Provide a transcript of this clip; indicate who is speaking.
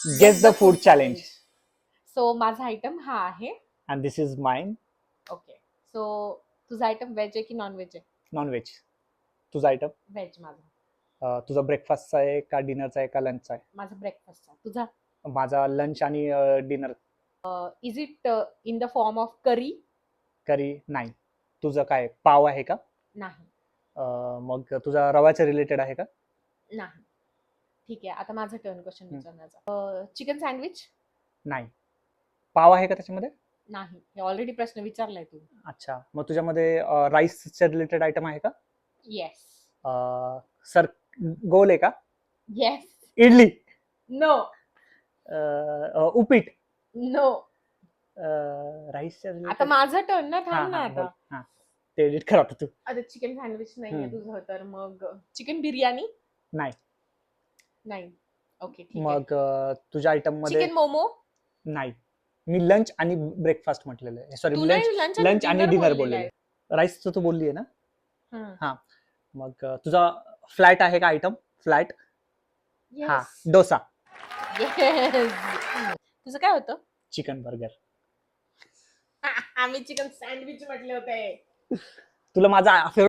Speaker 1: Guess the food challenge.
Speaker 2: So माझा item हा आहे.
Speaker 1: And this is mine.
Speaker 2: Okay. So तुझा आयटम व्हेज आहे की नॉन व्हेज आहे?
Speaker 1: Non-veg. तुझा आयटम
Speaker 2: व्हेज माझा.
Speaker 1: तुझा ब्रेकफास्टचा आहे का डिनरचा आहे का लंचचा आहे?
Speaker 2: माझा ब्रेकफास्टचा. तुझा?
Speaker 1: माझा लंच आणि dinner.
Speaker 2: Is it in the form of curry?
Speaker 1: Curry नाही. तुझं काय पाव आहे का?
Speaker 2: नाही.
Speaker 1: मग तुझा रवाच्या रिलेटेड आहे का?
Speaker 2: नाही. ठीक आहे. आता माझा टर्न क्वेश्चन विचारण्याचा. Chicken sandwich?
Speaker 1: नाही. पाव आहे का त्याच्यामध्ये?
Speaker 2: नाही. हे ऑलरेडी प्रश्न विचारलाय तू.
Speaker 1: अच्छा. मग तुझ्यामध्ये राईसच्या रिलेटेड आयटम आहे का?
Speaker 2: येस.
Speaker 1: सर गोल आहे का?
Speaker 2: येस.
Speaker 1: इडली,
Speaker 2: नो.
Speaker 1: उपीट,
Speaker 2: नो.
Speaker 1: राईसच्या
Speaker 2: आता माझा टर्न ना, थांब ना
Speaker 1: बोल.
Speaker 2: आता.
Speaker 1: ते एडिट कर आता तू.
Speaker 2: आता चिकन सँडविच नाहीये
Speaker 1: हम्म.
Speaker 2: तुझं, तर मग चिकन बिर्याणी?
Speaker 1: नाही.
Speaker 2: नाही. ओके, ठीक आहे.
Speaker 1: मग तुझ्या आयटम मध्ये
Speaker 2: चिकन मोमो?
Speaker 1: नाही. मी लंच आणि ब्रेकफास्ट म्हटलेलं आहे. सॉरी,
Speaker 2: तू
Speaker 1: लंच आणि डिनर बोललेलं. राईसचं तू बोलली आहे ना?
Speaker 2: आहे.
Speaker 1: मग तुझा फ्लॅट आहे का आयटम? फ्लॅट. हा, डोसा.
Speaker 2: येस. तुझं काय होतं?
Speaker 1: Chicken burger.
Speaker 2: आम्ही चिकन सँडविच म्हटले होते.
Speaker 1: तुला माझा